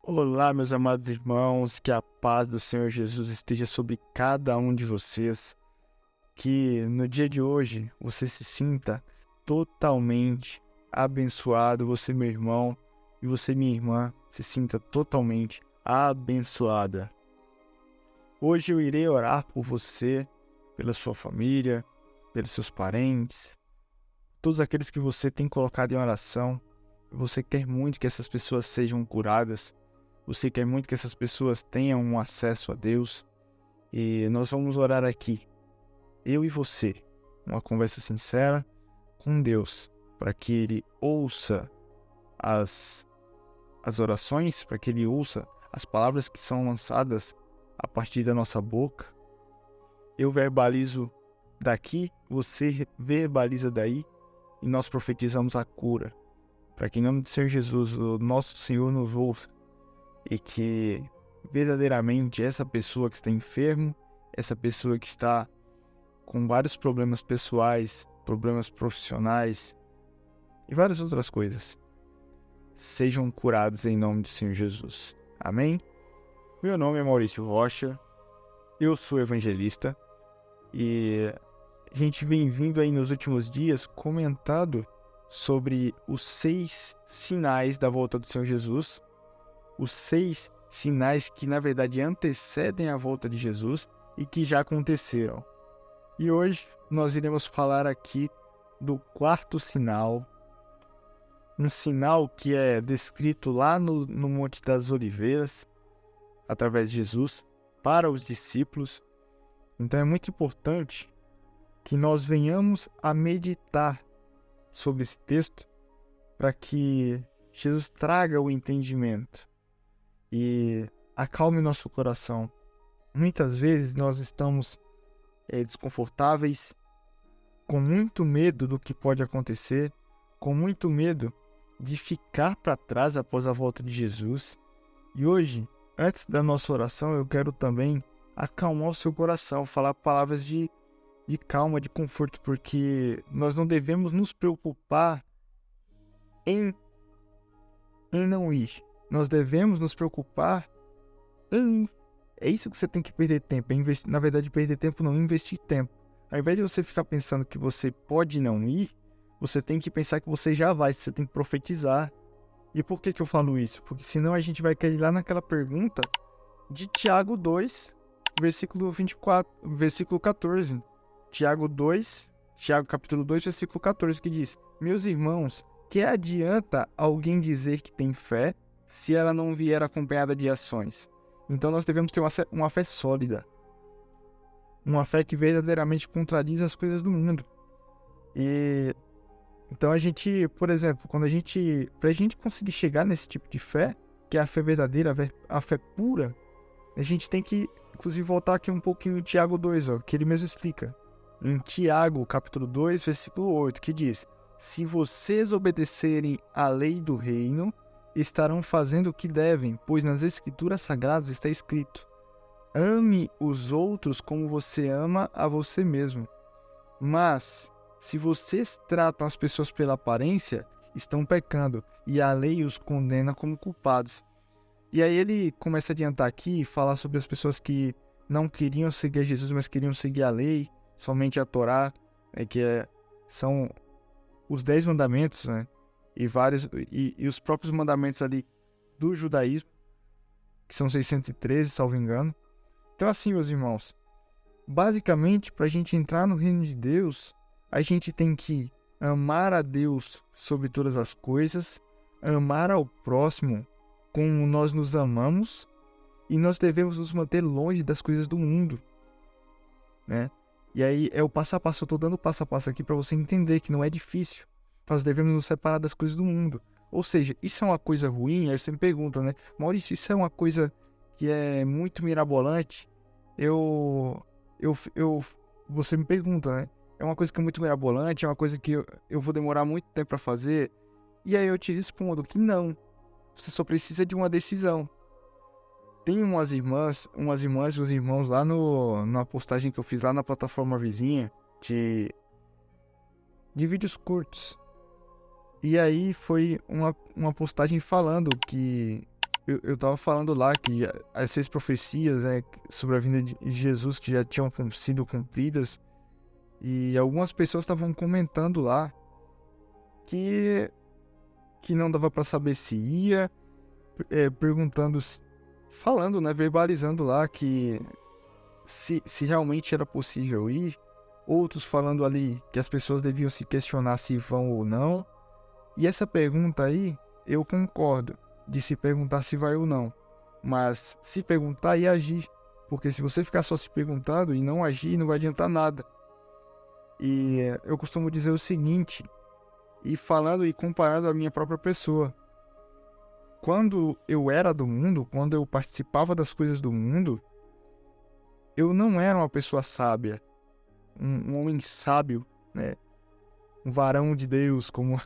Olá, meus amados irmãos, que a paz do Senhor Jesus esteja sobre cada um de vocês, que no dia de hoje você se sinta totalmente abençoado, você, meu irmão, e você, minha irmã, se sinta totalmente abençoada. Hoje eu irei orar por você, pela sua família, pelos seus parentes, todos aqueles que você tem colocado em oração. Você quer muito que essas pessoas sejam curadas. Você quer muito que essas pessoas tenham um acesso a Deus. E nós vamos orar aqui, eu e você, uma conversa sincera com Deus, para que Ele ouça as orações, para que Ele ouça as palavras que são lançadas a partir da nossa boca. Eu verbalizo daqui, você verbaliza daí, e nós profetizamos a cura, para que em nome do Senhor Jesus, o nosso Senhor nos ouça, e que verdadeiramente essa pessoa que está enfermo, essa pessoa que está com vários problemas pessoais, problemas profissionais e várias outras coisas, sejam curados em nome do Senhor Jesus. Amém? Meu nome é Maurício Rocha, eu sou evangelista e a gente vem vindo aí nos últimos dias comentando sobre os 6 sinais da volta do Senhor Jesus, os 6 sinais que na verdade antecedem a volta de Jesus e que já aconteceram. E hoje nós iremos falar aqui do 4º sinal, um sinal que é descrito lá no Monte das Oliveiras, através de Jesus, para os discípulos. Então é muito importante que nós venhamos a meditar sobre esse texto para que Jesus traga o entendimento e acalme nosso coração. Muitas vezes nós estamos desconfortáveis, com muito medo do que pode acontecer, com muito medo de ficar para trás após a volta de Jesus. E hoje, antes da nossa oração, eu quero também acalmar o seu coração, falar palavras de calma, de conforto, porque nós não devemos nos preocupar em não ir. Nós devemos nos preocupar em ir. É isso que você tem que perder tempo. Na verdade, perder tempo não, investir tempo. Ao invés de você ficar pensando que você pode não ir, você tem que pensar que você já vai, você tem que profetizar. E por que eu falo isso? Porque senão a gente vai cair lá naquela pergunta de Tiago 2, versículo 24, versículo 14. Tiago capítulo 2, versículo 14, que diz: Meus irmãos, que adianta alguém dizer que tem fé se ela não vier acompanhada de ações? Então nós devemos ter uma fé sólida, uma fé que verdadeiramente contradiz as coisas do mundo. E então a gente, por exemplo, pra gente conseguir chegar nesse tipo de fé, que é a fé verdadeira, a fé pura, a gente tem que, inclusive, voltar aqui um pouquinho em Tiago 2, que ele mesmo explica. Em Tiago, capítulo 2, versículo 8, que diz: Se vocês obedecerem à lei do reino, estarão fazendo o que devem, pois nas Escrituras Sagradas está escrito: Ame os outros como você ama a você mesmo. Mas, se vocês tratam as pessoas pela aparência, estão pecando, e a lei os condena como culpados. E aí ele começa a adiantar aqui e falar sobre as pessoas que não queriam seguir Jesus, mas queriam seguir a lei, somente a Torá, são os 10 mandamentos, né? E os próprios mandamentos ali do judaísmo, que são 613, salvo engano. Então assim, meus irmãos, basicamente, para a gente entrar no reino de Deus, a gente tem que amar a Deus sobre todas as coisas, amar ao próximo como nós nos amamos, e nós devemos nos manter longe das coisas do mundo, né? E aí é o passo a passo, eu estou dando o passo a passo aqui para você entender que não é difícil. Nós devemos nos separar das coisas do mundo. Ou seja, isso é uma coisa ruim? Aí você me pergunta, né? Maurício, isso é uma coisa que é muito mirabolante? Você me pergunta, né? É uma coisa que é muito mirabolante? É uma coisa que eu vou demorar muito tempo para fazer? E aí eu te respondo que não. Você só precisa de uma decisão. Tem umas irmãs e uns irmãos lá na postagem que eu fiz lá na plataforma vizinha de vídeos curtos. E aí foi uma postagem falando que eu tava falando lá que as 6 profecias, né, sobre a vinda de Jesus que já tinham sido cumpridas, e algumas pessoas estavam comentando lá que que não dava para saber se ia, perguntando, falando, né, verbalizando lá que se realmente era possível ir, outros falando ali que as pessoas deviam se questionar se vão ou não. E essa pergunta aí, eu concordo, de se perguntar se vai ou não. Mas se perguntar e agir. Porque se você ficar só se perguntando e não agir, não vai adiantar nada. E eu costumo dizer o seguinte, e falando e comparando a minha própria pessoa. Quando eu era do mundo, quando eu participava das coisas do mundo, eu não era uma pessoa sábia, um homem sábio, né? Um varão de Deus, como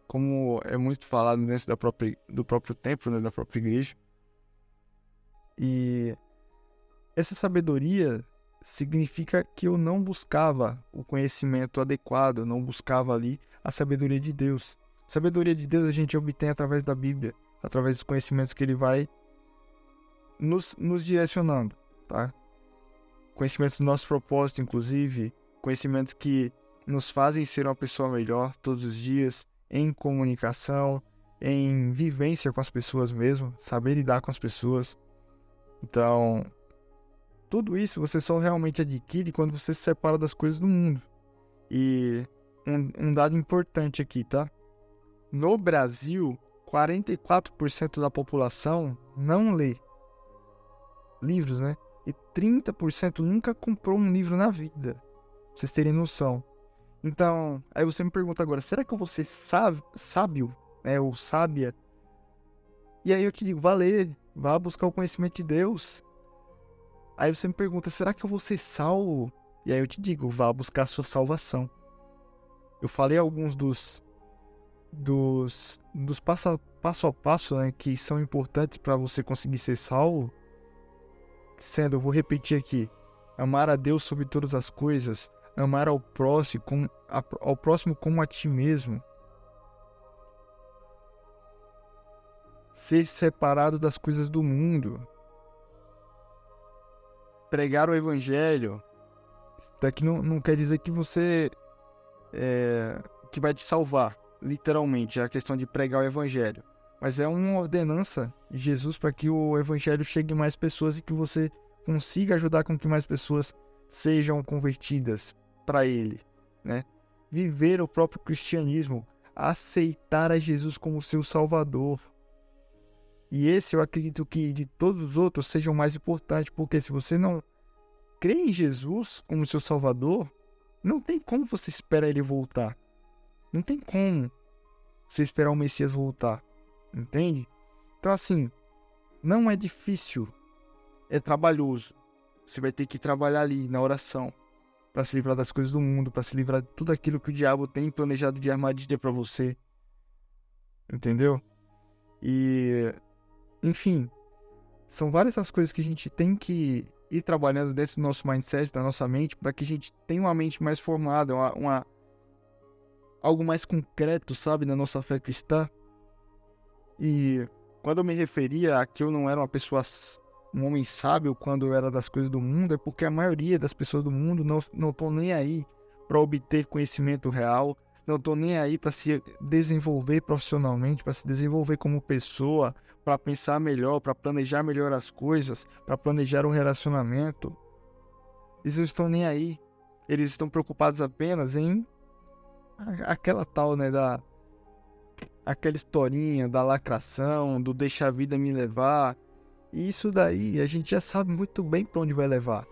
como é muito falado dentro do próprio templo, né, da própria igreja. E essa sabedoria significa que eu não buscava o conhecimento adequado, não buscava ali a sabedoria de Deus. A sabedoria de Deus a gente obtém através da Bíblia, através dos conhecimentos que Ele vai nos direcionando, tá? Conhecimentos do nosso propósito, inclusive, conhecimentos que nos fazem ser uma pessoa melhor todos os dias, em comunicação, em vivência com as pessoas mesmo, saber lidar com as pessoas. Então, tudo isso você só realmente adquire quando você se separa das coisas do mundo. E um dado importante aqui, tá? No Brasil, 44% da população não lê livros, né? E 30% nunca comprou um livro na vida. Pra vocês terem noção. Então, aí você me pergunta agora, será que eu vou ser sábio, né? Ou sábia? E aí eu te digo, vá ler, vá buscar o conhecimento de Deus. Aí você me pergunta, será que eu vou ser salvo? E aí eu te digo, vá buscar a sua salvação. Eu falei alguns dos passo a passo, né, que são importantes para você conseguir ser salvo. Sendo, eu vou repetir aqui, amar a Deus sobre todas as coisas, amar ao próximo como a ti mesmo, ser separado das coisas do mundo, pregar o evangelho. Daqui não quer dizer que você que vai te salvar, literalmente, é a questão de pregar o evangelho. Mas é uma ordenança de Jesus para que o evangelho chegue a mais pessoas e que você consiga ajudar com que mais pessoas sejam convertidas para ele, né? Viver o próprio cristianismo, aceitar a Jesus como seu salvador. E esse eu acredito que de todos os outros seja o mais importante, porque se você não crê em Jesus como seu salvador, não tem como você esperar ele voltar. Não tem como você esperar o Messias voltar. Entende? Então, assim, não é difícil. É trabalhoso. Você vai ter que trabalhar ali na oração para se livrar das coisas do mundo, para se livrar de tudo aquilo que o diabo tem planejado de armadilha para você. Entendeu? E, enfim, são várias as coisas que a gente tem que ir trabalhando dentro do nosso mindset, da nossa mente, para que a gente tenha uma mente mais formada, algo mais concreto, sabe, na nossa fé cristã. E quando eu me referia a que eu não era um homem sábio quando eu era das coisas do mundo, é porque a maioria das pessoas do mundo não estão nem aí para obter conhecimento real, não estão nem aí para se desenvolver profissionalmente, para se desenvolver como pessoa, para pensar melhor, para planejar melhor as coisas, para planejar um relacionamento. Eles não estão nem aí. Eles estão preocupados apenas em aquela tal, né, aquela historinha da lacração, do deixa a vida me levar. E isso daí a gente já sabe muito bem para onde vai levar.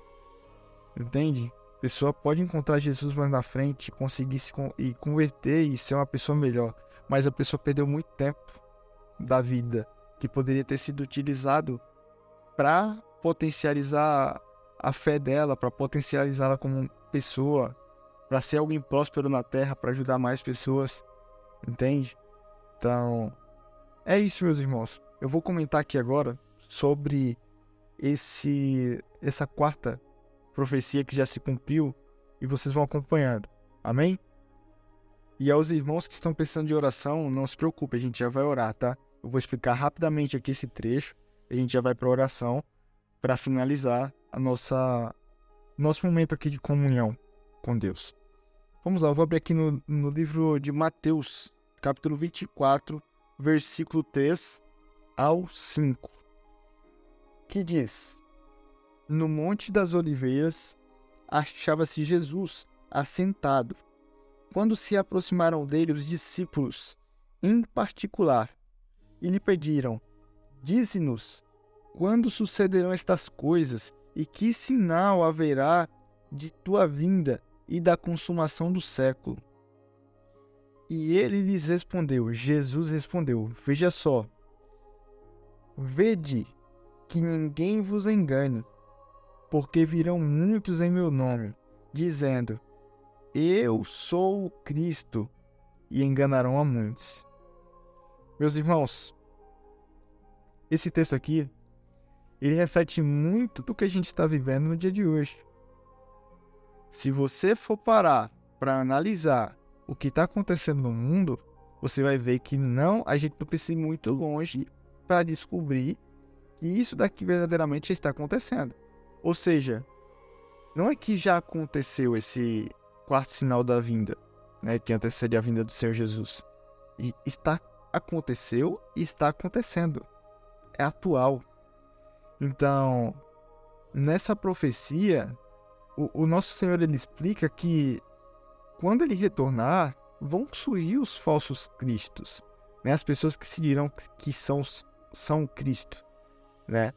Entende? A pessoa pode encontrar Jesus mais na frente, conseguir e converter e ser uma pessoa melhor. Mas a pessoa perdeu muito tempo da vida que poderia ter sido utilizado para potencializar a fé dela, para potencializá-la como pessoa, para ser alguém próspero na terra, para ajudar mais pessoas. Entende? Então, é isso, meus irmãos. Eu vou comentar aqui agora sobre essa quarta profecia que já se cumpriu e vocês vão acompanhando. Amém? E aos irmãos que estão precisando de oração, não se preocupe, a gente já vai orar, tá? Eu vou explicar rapidamente aqui esse trecho, a gente já vai para a oração para finalizar nosso momento aqui de comunhão com Deus. Vamos lá, eu vou abrir aqui no livro de Mateus, capítulo 24, versículo 3 ao 5, que diz: No Monte das Oliveiras achava-se Jesus assentado. Quando se aproximaram dele os discípulos, em particular, e lhe pediram: Dize-nos, quando sucederão estas coisas, e que sinal haverá de tua vinda e da consumação do século? E ele lhes respondeu, Jesus respondeu: Veja só, vede que ninguém vos engane, porque virão muitos em meu nome, dizendo: Eu sou o Cristo, e enganarão a muitos. Meus irmãos, esse texto aqui, ele reflete muito do que a gente está vivendo no dia de hoje. Se você for parar para analisar o que está acontecendo no mundo, você vai ver que a gente não precisa ir muito longe para descobrir que isso daqui verdadeiramente já está acontecendo. Ou seja, não é que já aconteceu esse quarto sinal da vinda, né, que antecede a vinda do Senhor Jesus. E aconteceu e está acontecendo. É atual. Então, nessa profecia, o nosso Senhor ele explica que quando ele retornar, vão surgir os falsos cristos, né? As pessoas que se dirão que são Cristo, né?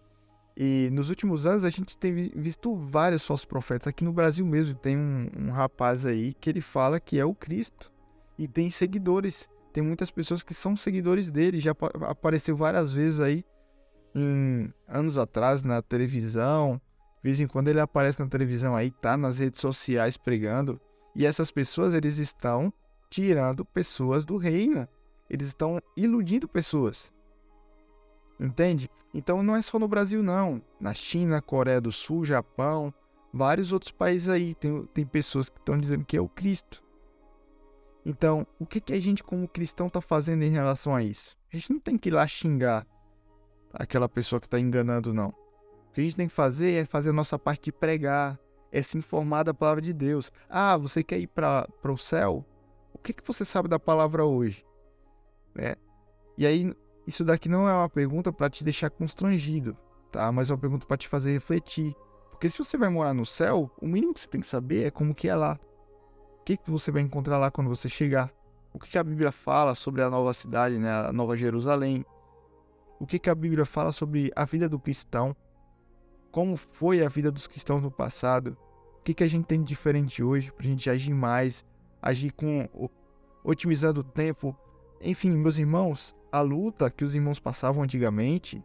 E nos últimos anos a gente tem visto vários falsos profetas. Aqui no Brasil mesmo tem um rapaz aí que ele fala que é o Cristo e tem seguidores. Tem muitas pessoas que são seguidores dele. Já apareceu várias vezes aí, anos atrás, na televisão. De vez em quando ele aparece na televisão aí, tá nas redes sociais pregando. E essas pessoas, eles estão tirando pessoas do reino. Eles estão iludindo pessoas. Entende? Então não é só no Brasil não. Na China, Coreia do Sul, Japão, vários outros países aí. Tem pessoas que estão dizendo que é o Cristo. Então, o que a gente como cristão está fazendo em relação a isso? A gente não tem que ir lá xingar aquela pessoa que está enganando, não. O que a gente tem que fazer é fazer a nossa parte de pregar, é se informar da palavra de Deus. Ah, você quer ir para o céu? O que você sabe da palavra hoje? Né? E aí, isso daqui não é uma pergunta para te deixar constrangido, tá? Mas é uma pergunta para te fazer refletir. Porque se você vai morar no céu, o mínimo que você tem que saber é como que é lá. O que você vai encontrar lá quando você chegar? O que a Bíblia fala sobre a nova cidade, né? A Nova Jerusalém? O que a Bíblia fala sobre a vida do cristão? Como foi a vida dos cristãos no passado? O que a gente tem de diferente hoje para a gente agir mais, agir otimizando o tempo? Enfim, meus irmãos, a luta que os irmãos passavam antigamente,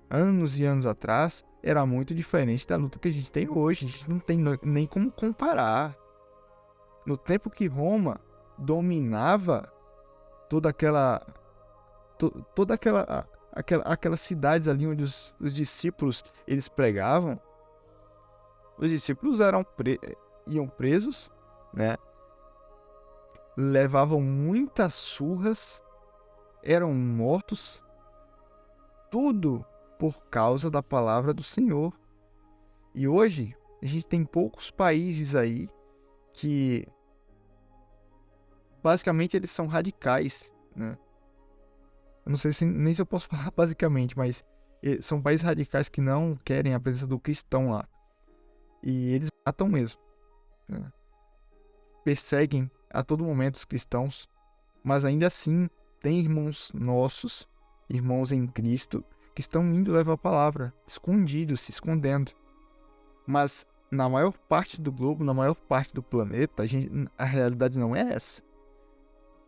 anos e anos atrás, era muito diferente da luta que a gente tem hoje. A gente não tem nem como comparar. No tempo que Roma dominava toda aquelas cidades ali onde os discípulos eles pregavam, os discípulos iam presos, né? Levavam muitas surras, eram mortos, tudo por causa da palavra do Senhor. E hoje a gente tem poucos países aí que basicamente eles são radicais, né? Eu não sei nem se eu posso falar basicamente, mas são países radicais que não querem a presença do cristão lá. E eles matam mesmo, né? Perseguem a todo momento os cristãos, mas ainda assim tem irmãos nossos, irmãos em Cristo, que estão indo levar a palavra, escondidos, se escondendo. Mas na maior parte do globo, na maior parte do planeta, a realidade não é essa.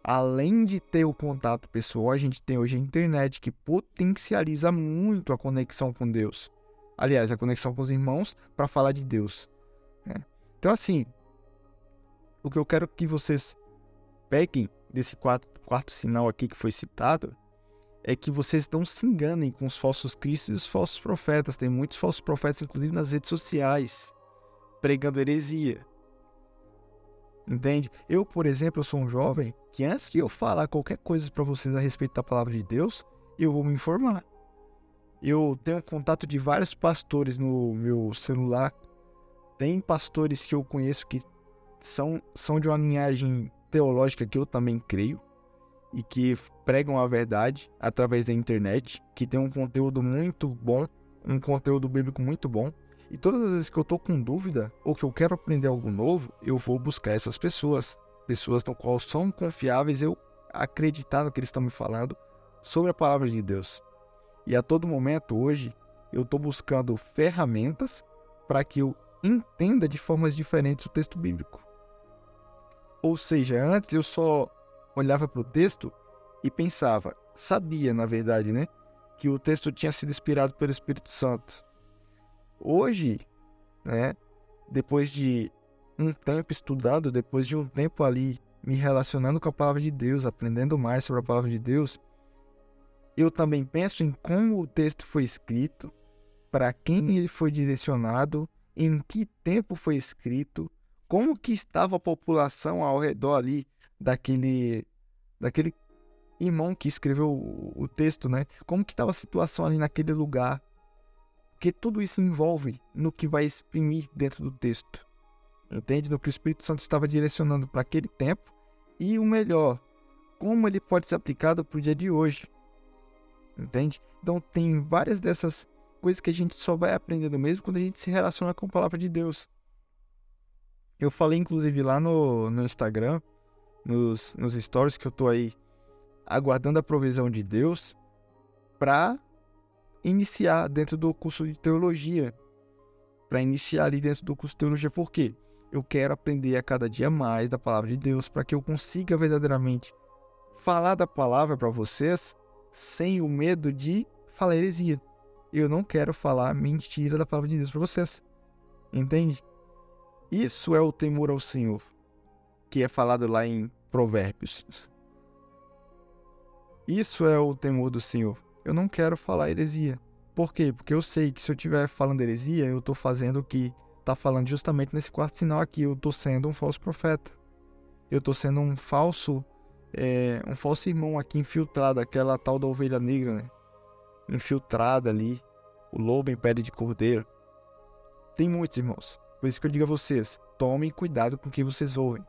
Além de ter o contato pessoal, a gente tem hoje a internet, que potencializa muito a conexão com Deus. Aliás, a conexão com os irmãos para falar de Deus, né? Então, assim, o que eu quero que vocês peguem desse quarto sinal aqui que foi citado é que vocês não se enganem com os falsos cristos e os falsos profetas. Tem muitos falsos profetas, inclusive nas redes sociais, pregando heresia. Entende? Eu, por exemplo, eu sou um jovem que antes de eu falar qualquer coisa para vocês a respeito da palavra de Deus, eu vou me informar. Eu tenho contato de vários pastores no meu celular. Tem pastores que eu conheço que são de uma linhagem teológica que eu também creio e que pregam a verdade através da internet, que tem um conteúdo muito bom, um conteúdo bíblico muito bom. E todas as vezes que eu tô com dúvida ou que eu quero aprender algo novo, eu vou buscar essas pessoas no qual são confiáveis, eu acreditar no que eles estão me falando sobre a palavra de Deus. E a todo momento, hoje, eu estou buscando ferramentas para que eu entenda de formas diferentes o texto bíblico. Ou seja, antes eu só olhava para o texto e pensava, sabia, na verdade, né, que o texto tinha sido inspirado pelo Espírito Santo. Hoje, né, depois de um tempo estudando, depois de um tempo ali me relacionando com a palavra de Deus, aprendendo mais sobre a palavra de Deus, eu também penso em como o texto foi escrito, para quem ele foi direcionado, em que tempo foi escrito, como que estava a população ao redor ali daquele irmão que escreveu o texto, né? Como que estava a situação ali naquele lugar. Porque tudo isso envolve no que vai exprimir dentro do texto. Entende? No que o Espírito Santo estava direcionando para aquele tempo. E o melhor, como ele pode ser aplicado para o dia de hoje. Entende? Então tem várias dessas coisas que a gente só vai aprendendo mesmo quando a gente se relaciona com a palavra de Deus. Eu falei inclusive lá no Instagram, nos stories, que eu tô aí aguardando a provisão de Deus para iniciar dentro do curso de teologia. Para iniciar ali dentro do curso de teologia, por quê? Eu quero aprender a cada dia mais da palavra de Deus para que eu consiga verdadeiramente falar da palavra para vocês sem o medo de falar heresia. Eu não quero falar mentira da palavra de Deus para vocês. Entende? Isso é o temor ao Senhor, que é falado lá em Provérbios. Isso é o temor do Senhor. Eu não quero falar heresia. Por quê? Porque eu sei que se eu estiver falando heresia, eu estou fazendo o que está falando justamente nesse quarto sinal aqui. Eu estou sendo um falso profeta. Eu estou sendo um falso irmão aqui infiltrado, aquela tal da ovelha negra, né? Infiltrada ali, o lobo em pele de cordeiro. Tem muitos irmãos. Por isso que eu digo a vocês, tomem cuidado com quem vocês ouvem.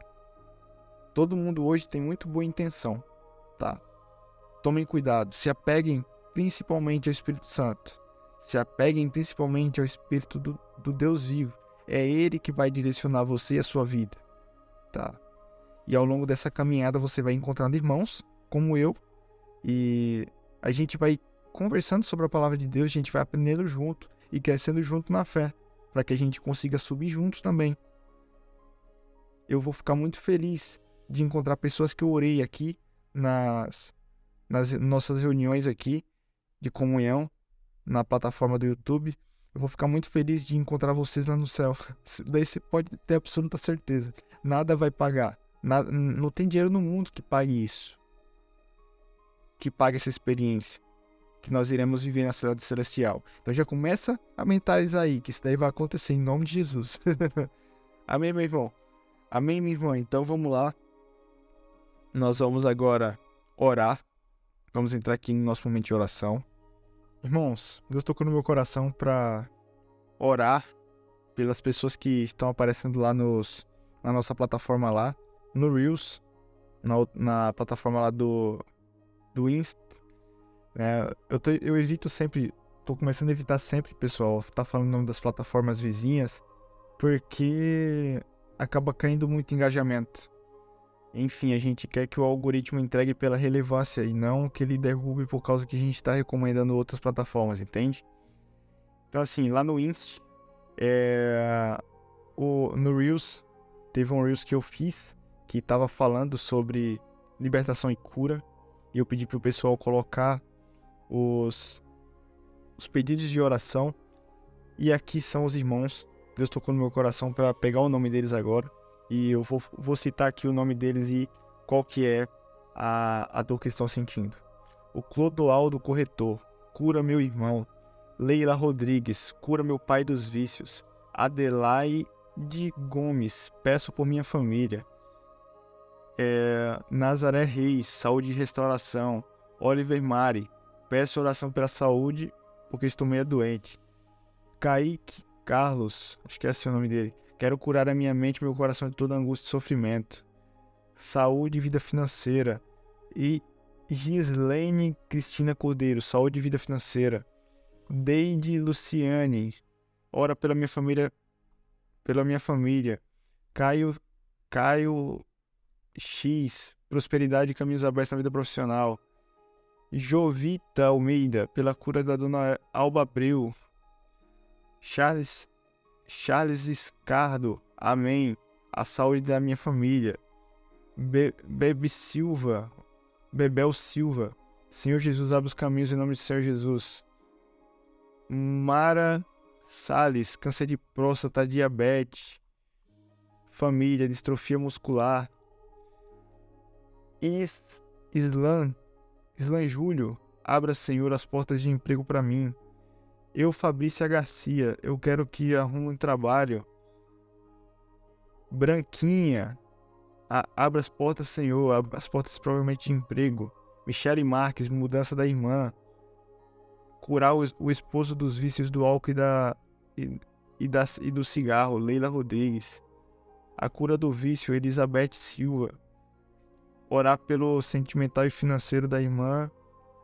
Todo mundo hoje tem muito boa intenção, tá? Tomem cuidado, se apeguem principalmente ao Espírito Santo. Se apeguem principalmente ao Espírito do Deus vivo. É Ele que vai direcionar você e a sua vida, tá? E ao longo dessa caminhada você vai encontrando irmãos, como eu, e a gente vai conversando sobre a palavra de Deus, a gente vai aprendendo junto e crescendo junto na fé, para que a gente consiga subir juntos também. Eu vou ficar muito feliz de encontrar pessoas que eu orei aqui nas nossas reuniões aqui de comunhão na plataforma do YouTube. Eu vou ficar muito feliz de encontrar vocês lá no céu. Daí você pode ter absoluta certeza. Nada vai pagar. Não tem dinheiro no mundo que pague isso. Que pague essa experiência que nós iremos viver na cidade celestial. Então já começa a mentalizar aí que isso daí vai acontecer em nome de Jesus. Amém, meu irmão? Amém, minha irmã? Então vamos lá. Nós vamos agora orar. Vamos entrar aqui no nosso momento de oração. Irmãos, Deus tocou no meu coração para orar pelas pessoas que estão aparecendo lá na nossa plataforma lá, no Reels, na plataforma lá do Insta. Eu evito sempre, tô começando a evitar sempre, pessoal, tá falando o nome das plataformas vizinhas, porque acaba caindo muito engajamento. Enfim, a gente quer que o algoritmo entregue pela relevância e não que ele derrube por causa que a gente está recomendando outras plataformas, entende? Então assim, lá no Insta, no Reels, teve um Reels que eu fiz que estava falando sobre libertação e cura, e eu pedi pro pessoal colocar os pedidos de oração, e aqui são os irmãos. Deus tocou no meu coração para pegar o nome deles agora, e eu vou citar aqui o nome deles e qual que é a dor que eles estão sentindo. O Clodoaldo Corretor, cura meu irmão. Leila Rodrigues, cura meu pai dos vícios. Adelaide Gomes, peço por minha família. Nazaré Reis, saúde e restauração. Oliver Mari, peço oração pela saúde, porque estou meio doente. Kaique Carlos, acho que é esse o nome dele. Quero curar a minha mente e meu coração de toda angústia e sofrimento. Saúde e vida financeira. E Gislaine Cristina Cordeiro, saúde e vida financeira. Deide Luciane, ora pela minha família. Caio X, prosperidade e caminhos abertos na vida profissional. Jovita Almeida, pela cura da dona Alba Abreu. Charles Escardo, amém. A saúde da minha família. Bebel Silva, Senhor Jesus, abre os caminhos em nome do Senhor Jesus. Mara Salles, câncer de próstata, diabetes, família, distrofia muscular. Islan Júlio, abra, Senhor, as portas de emprego para mim. Fabrícia Garcia, eu quero que arrume um trabalho. Branquinha, abra as portas, Senhor, abra as portas provavelmente de emprego. Michele Marques, mudança da irmã. Curar o esposo dos vícios do álcool e do cigarro, Leila Rodrigues. A cura do vício, Elizabeth Silva. Orar pelo sentimental e financeiro da irmã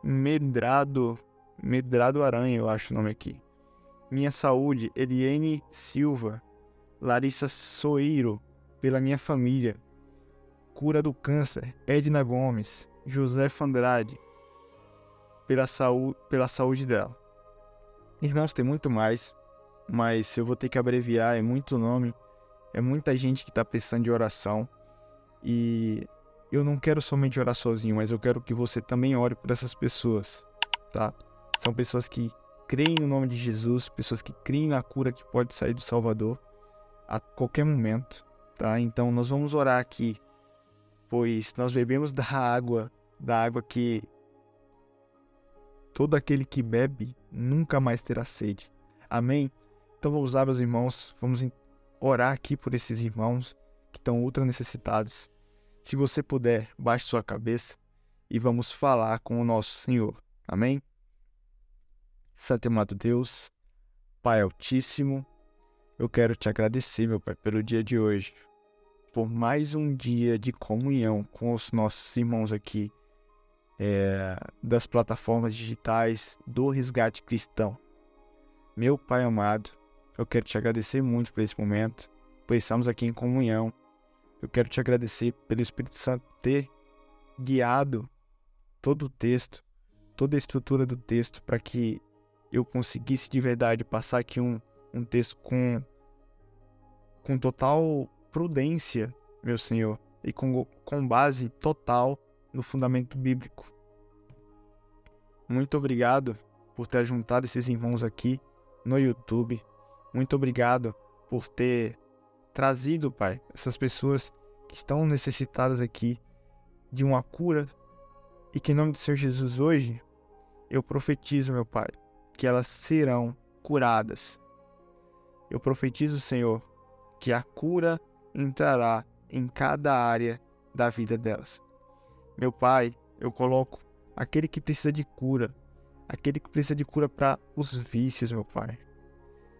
Medrado Aranha, eu acho o nome aqui. Minha saúde, Eliane Silva. Larissa Soeiro, pela minha família. Cura do câncer, Edna Gomes. Josefa Andrade, pela saúde dela. Irmãos, tem muito mais, mas eu vou ter que abreviar, é muito nome, é muita gente que está precisando de oração. E eu não quero somente orar sozinho, mas eu quero que você também ore por essas pessoas, tá? São pessoas que creem no nome de Jesus, pessoas que creem na cura que pode sair do Salvador a qualquer momento, tá? Então nós vamos orar aqui, pois nós bebemos da água que todo aquele que bebe nunca mais terá sede. Amém? Então vamos lá, meus irmãos, vamos orar aqui por esses irmãos que estão ultra necessitados. Se você puder, baixe sua cabeça e vamos falar com o nosso Senhor. Amém? Santo e amado Deus, Pai Altíssimo, eu quero te agradecer, meu Pai, pelo dia de hoje, por mais um dia de comunhão com os nossos irmãos aqui, das plataformas digitais do Resgate Cristão. Meu Pai amado, eu quero te agradecer muito por esse momento, por estarmos aqui em comunhão. Eu quero te agradecer pelo Espírito Santo ter guiado todo o texto, toda a estrutura do texto, para que eu conseguisse de verdade passar aqui um texto com total prudência, meu Senhor, e com base total no fundamento bíblico. Muito obrigado por ter juntado esses irmãos aqui no YouTube. Muito obrigado por ter trazido, Pai, essas pessoas que estão necessitadas aqui de uma cura, e que em nome do Senhor Jesus hoje eu profetizo, meu Pai, que elas serão curadas. Eu profetizo, Senhor, que a cura entrará em cada área da vida delas. Meu Pai, eu coloco aquele que precisa de cura para os vícios, meu Pai.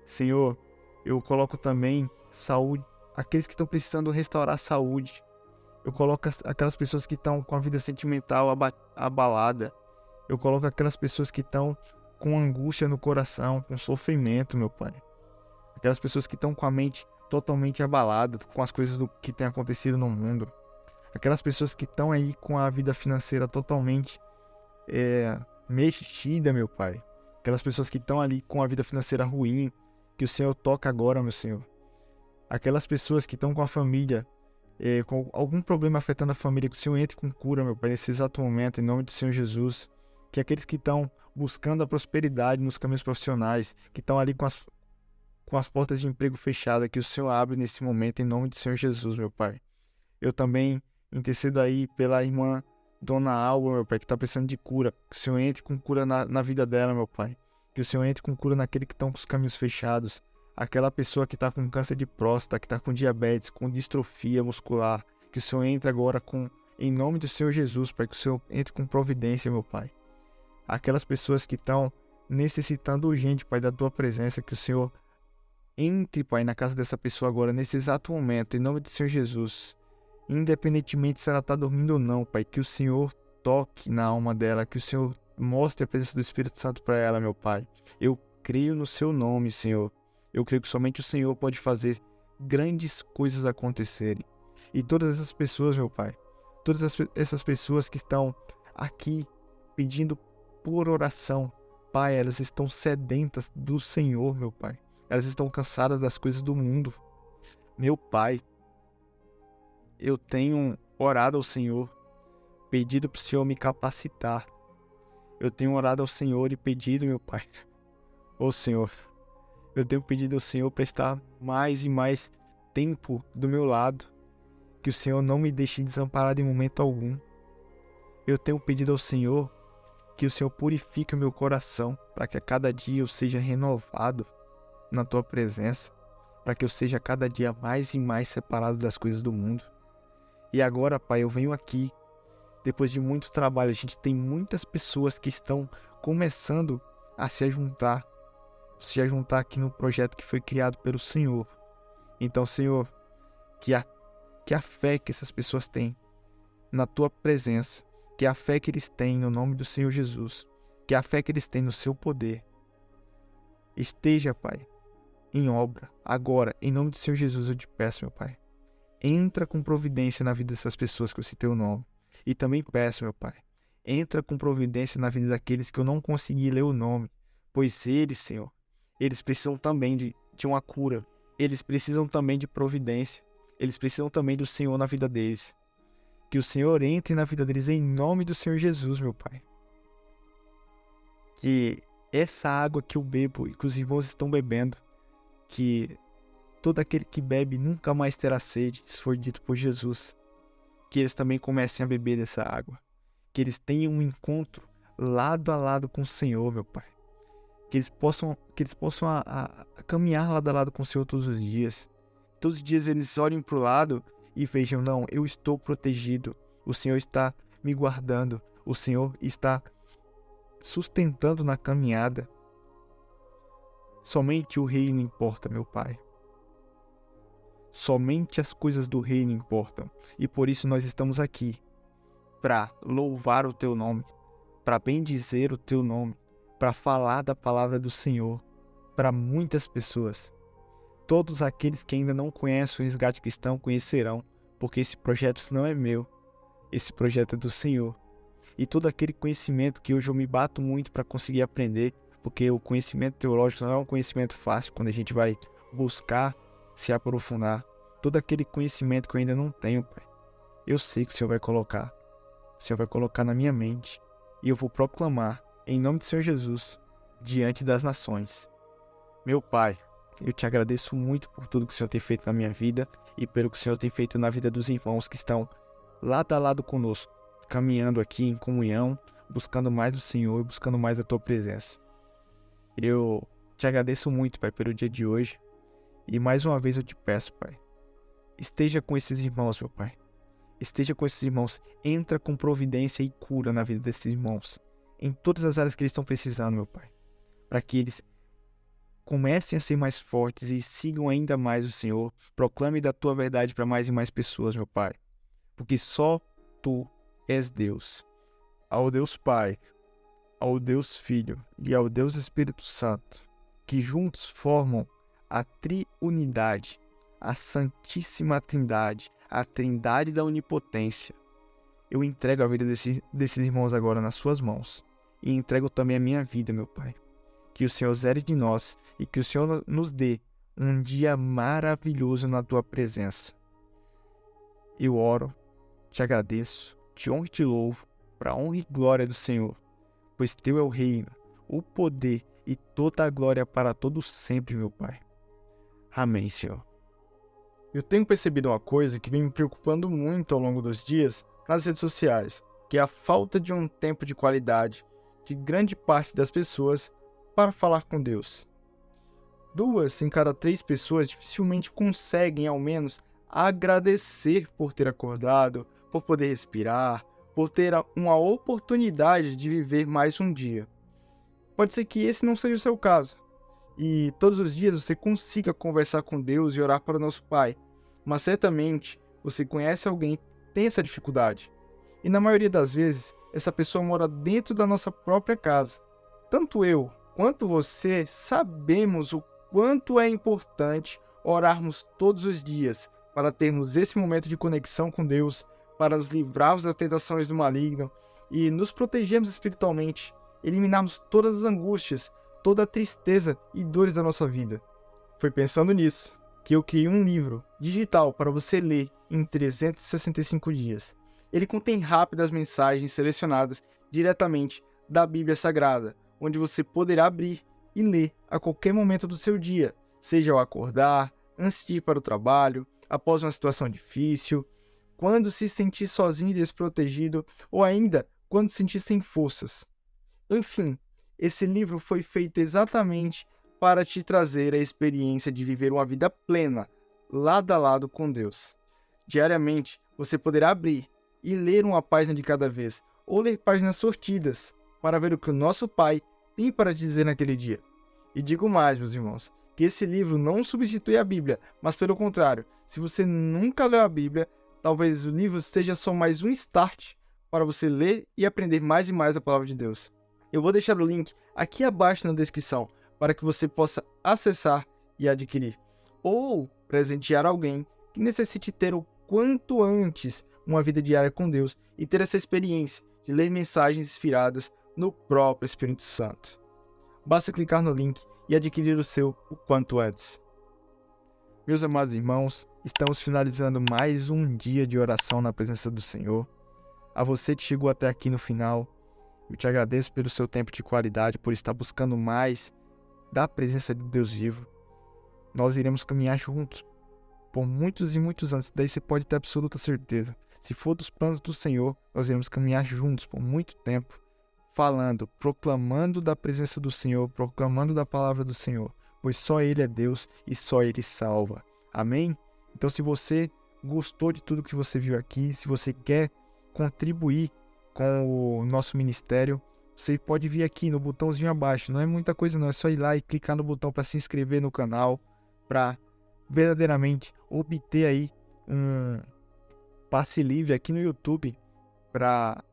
Senhor, eu coloco também saúde, aqueles que estão precisando restaurar a saúde. Eu coloco aquelas pessoas que estão com a vida sentimental abalada. Eu coloco aquelas pessoas que estão com angústia no coração, com sofrimento, meu Pai. Aquelas pessoas que estão com a mente totalmente abalada com as coisas que tem acontecido no mundo. Aquelas pessoas que estão aí com a vida financeira totalmente mexida, meu Pai. Aquelas pessoas que estão ali com a vida financeira ruim, que o Senhor toca agora, meu Senhor. Aquelas pessoas que estão com a família, com algum problema afetando a família, que o Senhor entre com cura, meu Pai, nesse exato momento, em nome do Senhor Jesus. Que aqueles que estão buscando a prosperidade nos caminhos profissionais, que estão ali com as portas de emprego fechadas, que o Senhor abre nesse momento, em nome do Senhor Jesus, meu Pai. Eu também intercedo aí pela irmã Dona Alba, meu Pai, que está precisando de cura. Que o Senhor entre com cura na vida dela, meu Pai. Que o Senhor entre com cura naquele que estão com os caminhos fechados. Aquela pessoa que está com câncer de próstata, que está com diabetes, com distrofia muscular. Que o Senhor entre agora em nome do Senhor Jesus, Pai, que o Senhor entre com providência, meu Pai. Aquelas pessoas que estão necessitando urgente, Pai, da Tua presença, que o Senhor entre, Pai, na casa dessa pessoa agora, nesse exato momento, em nome do Senhor Jesus. Independentemente se ela está dormindo ou não, Pai, que o Senhor toque na alma dela, que o Senhor mostre a presença do Espírito Santo para ela, meu Pai. Eu creio no Seu nome, Senhor. Eu creio que somente o Senhor pode fazer grandes coisas acontecerem. E todas essas pessoas, meu Pai, todas essas pessoas que estão aqui pedindo por oração, Pai, elas estão sedentas do Senhor, meu Pai. Elas estão cansadas das coisas do mundo. Meu Pai, eu tenho orado ao Senhor, pedido para o Senhor me capacitar. Eu tenho orado ao Senhor e pedido, meu Pai, ô Senhor, eu tenho pedido ao Senhor para estar mais e mais tempo do meu lado, que o Senhor não me deixe desamparado em momento algum. Eu tenho pedido ao Senhor que o Senhor purifique o meu coração, para que a cada dia eu seja renovado na Tua presença, para que eu seja cada dia mais e mais separado das coisas do mundo. E agora, Pai, eu venho aqui, depois de muito trabalho, a gente tem muitas pessoas que estão começando a se juntar aqui no projeto que foi criado pelo Senhor. Então, Senhor, que a fé que essas pessoas têm na Tua presença, que a fé que eles têm no nome do Senhor Jesus, que a fé que eles têm no Seu poder, esteja, Pai, em obra, agora, em nome do Senhor Jesus, eu te peço, meu Pai. Entra com providência na vida dessas pessoas que eu citei o nome. E também peço, meu Pai, entra com providência na vida daqueles que eu não consegui ler o nome, pois eles, Senhor, eles precisam também de uma cura, eles precisam também de providência, eles precisam também do Senhor na vida deles. Que o Senhor entre na vida deles em nome do Senhor Jesus, meu Pai. Que essa água que eu bebo e que os irmãos estão bebendo, que todo aquele que bebe nunca mais terá sede, isso foi dito por Jesus. Que eles também comecem a beber dessa água. Que eles tenham um encontro lado a lado com o Senhor, meu Pai. Que eles possam a caminhar lado a lado com o Senhor todos os dias. Todos os dias eles olhem para o lado e vejam, não, eu estou protegido. O Senhor está me guardando. O Senhor está sustentando na caminhada. Somente o reino importa, meu Pai. Somente as coisas do reino importam. E por isso nós estamos aqui. Para louvar o Teu nome. Para bendizer o Teu nome. Para falar da palavra do Senhor. Para muitas pessoas. Todos aqueles que ainda não conhecem o Resgate Cristão conhecerão. Porque esse projeto não é meu. Esse projeto é do Senhor. E todo aquele conhecimento que hoje eu me bato muito para conseguir aprender. Porque o conhecimento teológico não é um conhecimento fácil quando a gente vai buscar se aprofundar. Todo aquele conhecimento que eu ainda não tenho, Pai, eu sei que o Senhor vai colocar. O Senhor vai colocar na minha mente. E eu vou proclamar, em nome do Senhor Jesus, diante das nações. Meu Pai, eu te agradeço muito por tudo que o Senhor tem feito na minha vida e pelo que o Senhor tem feito na vida dos irmãos que estão lado a lado conosco, caminhando aqui em comunhão, buscando mais do Senhor e buscando mais a Tua presença. Eu te agradeço muito, Pai, pelo dia de hoje. E mais uma vez eu te peço, Pai, esteja com esses irmãos, meu Pai. Esteja com esses irmãos. Entra com providência e cura na vida desses irmãos. Em todas as áreas que eles estão precisando, meu Pai. Para que eles comecem a ser mais fortes e sigam ainda mais o Senhor. Proclame da Tua verdade para mais e mais pessoas, meu Pai. Porque só Tu és Deus. Ao Deus Pai, ao Deus Filho e ao Deus Espírito Santo, que juntos formam a triunidade, a Santíssima Trindade, a Trindade da Onipotência. Eu entrego a vida desses irmãos agora nas Suas mãos. E entrego também a minha vida, meu Pai. Que o Senhor zere de nós e que o Senhor nos dê um dia maravilhoso na Tua presença. Eu oro, te agradeço, te honro e te louvo, para a honra e glória do Senhor. Pois Teu é o reino, o poder e toda a glória para todos sempre, meu Pai. Amém, Senhor. Eu tenho percebido uma coisa que vem me preocupando muito ao longo dos dias nas redes sociais, que é a falta de um tempo de qualidade de grande parte das pessoas para falar com Deus. 2 em cada 3 pessoas dificilmente conseguem, ao menos, agradecer por ter acordado, por poder respirar, por ter uma oportunidade de viver mais um dia. Pode ser que esse não seja o seu caso, e todos os dias você consiga conversar com Deus e orar para o nosso Pai, mas certamente você conhece alguém que tem essa dificuldade. E na maioria das vezes, essa pessoa mora dentro da nossa própria casa. Tanto eu quanto você sabemos o quanto é importante orarmos todos os dias para termos esse momento de conexão com Deus, para nos livrarmos das tentações do maligno e nos protegermos espiritualmente, eliminarmos todas as angústias, toda a tristeza e dores da nossa vida. Foi pensando nisso que eu criei um livro digital para você ler em 365 dias. Ele contém rápidas mensagens selecionadas diretamente da Bíblia Sagrada, onde você poderá abrir e ler a qualquer momento do seu dia, seja ao acordar, antes de ir para o trabalho, após uma situação difícil, quando se sentir sozinho e desprotegido, ou ainda quando se sentir sem forças. Enfim, esse livro foi feito exatamente para te trazer a experiência de viver uma vida plena, lado a lado com Deus. Diariamente, você poderá abrir e ler uma página de cada vez, ou ler páginas sortidas, para ver o que o nosso Pai tem para dizer naquele dia. E digo mais, meus irmãos, que esse livro não substitui a Bíblia, mas pelo contrário, se você nunca leu a Bíblia, talvez o livro seja só mais um start para você ler e aprender mais e mais a palavra de Deus. Eu vou deixar o link aqui abaixo na descrição para que você possa acessar e adquirir, ou presentear alguém que necessite ter o quanto antes uma vida diária com Deus e ter essa experiência de ler mensagens inspiradas no próprio Espírito Santo. Basta clicar no link e adquirir o seu o quanto antes. Meus amados irmãos, estamos finalizando mais um dia de oração na presença do Senhor. A você que chegou até aqui no final, eu te agradeço pelo seu tempo de qualidade, por estar buscando mais da presença de Deus vivo. Nós iremos caminhar juntos por muitos e muitos anos, daí você pode ter absoluta certeza. Se for dos planos do Senhor, nós iremos caminhar juntos por muito tempo, falando, proclamando da presença do Senhor, proclamando da palavra do Senhor, pois só Ele é Deus e só Ele salva. Amém? Então, se você gostou de tudo que você viu aqui, se você quer contribuir com o nosso ministério, você pode vir aqui no botãozinho abaixo. Não é muita coisa não, é só ir lá e clicar no botão para se inscrever no canal, para verdadeiramente obter aí um passe livre aqui no YouTube para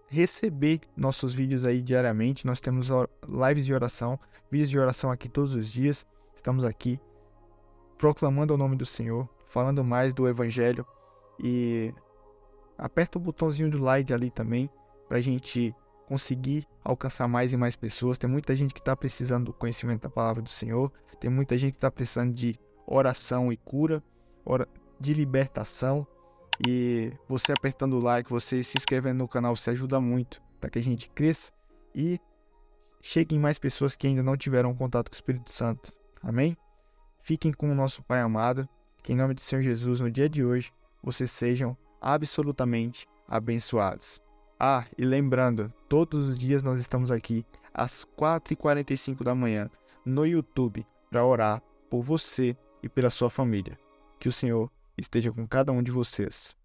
receber nossos vídeos aí diariamente. Nós temos lives de oração, vídeos de oração aqui todos os dias. Estamos aqui proclamando o nome do Senhor, falando mais do Evangelho, e aperta o botãozinho do like ali também para a gente conseguir alcançar mais e mais pessoas. Tem muita gente que está precisando do conhecimento da palavra do Senhor, tem muita gente que está precisando de oração e cura, de libertação, e você apertando o like, você se inscrevendo no canal, você ajuda muito para que a gente cresça e chegue em mais pessoas que ainda não tiveram contato com o Espírito Santo. Amém? Fiquem com o nosso Pai amado, que em nome do Senhor Jesus, no dia de hoje, vocês sejam absolutamente abençoados. Ah, e lembrando, todos os dias nós estamos aqui às 4h45 da manhã no YouTube para orar por você e pela sua família. Que o Senhor esteja com cada um de vocês.